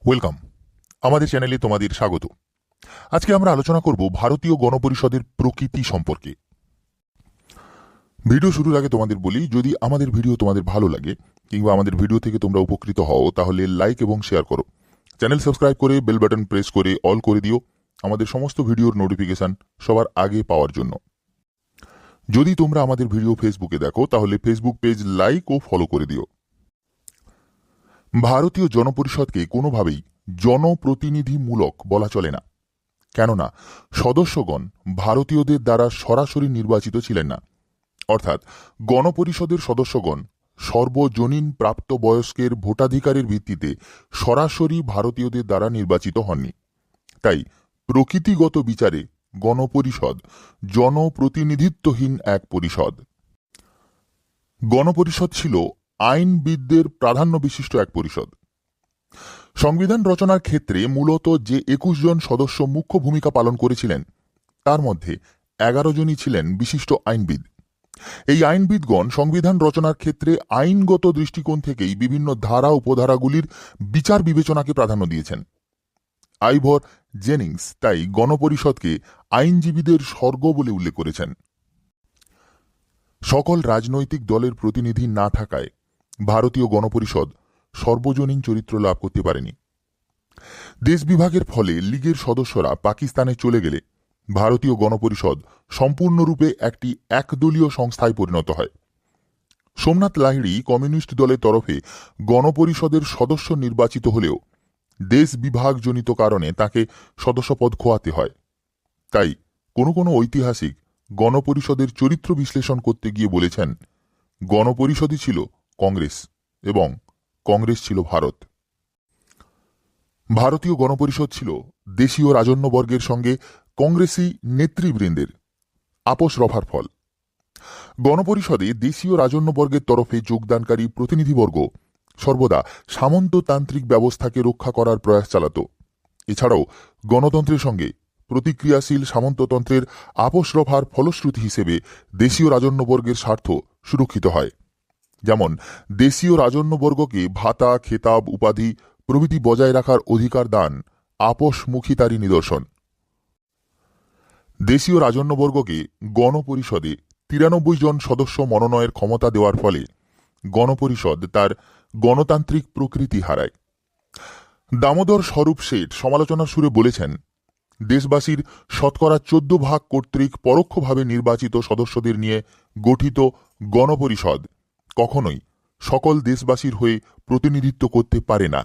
Welcome আমাদের চ্যানেলে তোমাদের স্বাগত। আজকে আমরা আলোচনা করব ভারতীয় গণপরিষদের প্রকৃতি সম্পর্কে। ভিডিও শুরুর আগে তোমাদের বলি, যদি আমাদের ভিডিও তোমাদের ভালো লাগে কিংবা আমাদের ভিডিও থেকে তোমরা উপকৃত হও তাহলে লাইক এবং শেয়ার করো, চ্যানেল সাবস্ক্রাইব করে বেল বাটন প্রেস করে অল করে দিও আমাদের সমস্ত ভিডিওর নোটিফিকেশন সবার আগে পাওয়ার জন্য। যদি তোমরা আমাদের ভিডিও ফেসবুকে দেখো তাহলে ফেসবুক পেজ লাইক ও ফলো করে দিও। ভারতীয় জনপরিষদকে কোনোভাবেই জনপ্রতিনিধিমূলক বলা চলে না, কেননা সদস্যগণ ভারতীয়দের দ্বারা সরাসরি নির্বাচিত ছিলেন না। অর্থাৎ গণপরিষদের সদস্যগণ সর্বজনীন প্রাপ্তবয়স্কের ভোটাধিকারের ভিত্তিতে সরাসরি ভারতীয়দের দ্বারা নির্বাচিত হননি। তাই প্রকৃতিগত বিচারে গণপরিষদ জনপ্রতিনিধিত্বহীন এক পরিষদ। গণপরিষদ ছিল আইনবিদদের প্রাধান্য বিশিষ্ট এক পরিষদ। সংবিধান রচনার ক্ষেত্রে মূলত যে ২১ জন সদস্য মুখ্য ভূমিকা পালন করেছিলেন তার মধ্যে ১১ জনই ছিলেন বিশিষ্ট আইনবিদ। এই আইনবিদগণ সংবিধান রচনার ক্ষেত্রে আইনগত দৃষ্টিকোণ থেকেই বিভিন্ন ধারা উপধারাগুলির বিচার বিবেচনাকে প্রাধান্য দিয়েছেন। আইভর জেনিংস তাই গণপরিষদকে আইনজীবীদের স্বর্গ বলে উল্লেখ করেছেন। সকল রাজনৈতিক দলের প্রতিনিধি না থাকায় ভারতীয় গণপরিষদ সর্বজনীন চরিত্র লাভ করতে পারেনি। দেশ বিভাগের ফলে লীগের সদস্যরা পাকিস্তানে চলে গেলে ভারতীয় গণপরিষদ সম্পূর্ণরূপে একটি একদলীয় সংস্থায় পরিণত হয়। সোমনাথ লাহিড়ী কমিউনিস্ট দলের তরফে গণপরিষদের সদস্য নির্বাচিত হলেও দেশ বিভাগজনিত কারণে তাকে সদস্যপদ খোয়াতে হয়। তাই কোনো কোনো ঐতিহাসিক গণপরিষদের চরিত্র বিশ্লেষণ করতে গিয়ে বলেছেন, গণপরিষদই ছিল কংগ্রেস এবং কংগ্রেস ছিল ভারত। ভারতীয় গণপরিষদ ছিল দেশীয় রাজন্যবর্গের সঙ্গে কংগ্রেসি নেতৃবৃন্দের আপোষ রফার ফল। গণপরিষদে দেশীয় রাজন্যবর্গের তরফে যোগদানকারী প্রতিনিধিবর্গ সর্বদা সামন্ততান্ত্রিক ব্যবস্থাকে রক্ষা করার প্রয়াস চালাত। এছাড়াও গণতন্ত্রের সঙ্গে প্রতিক্রিয়াশীল সামন্ততন্ত্রের আপোষ রফার ফলশ্রুতি হিসেবে দেশীয় রাজন্যবর্গের স্বার্থ সুরক্ষিত হয়। যেমন দেশীয় রাজন্যবর্গকে ভাতা, খেতাব, উপাধি প্রভৃতি বজায় রাখার অধিকার দান আপোষমুখিতারই নিদর্শন। দেশীয় রাজন্যবর্গকে গণপরিষদে ৯৩ জন সদস্য মনোনয়নের ক্ষমতা দেওয়ার ফলে গণপরিষদ তার গণতান্ত্রিক প্রকৃতি হারায়। দামোদর স্বরূপ শেঠ সমালোচনার সুরে বলেছেন, দেশবাসীর শতকরা ১৪ কর্তৃক পরোক্ষভাবে নির্বাচিত সদস্যদের নিয়ে গঠিত গণপরিষদ কখনোই সকল দেশবাসীর হয়ে প্রতিনিধিত্ব করতে পারে না।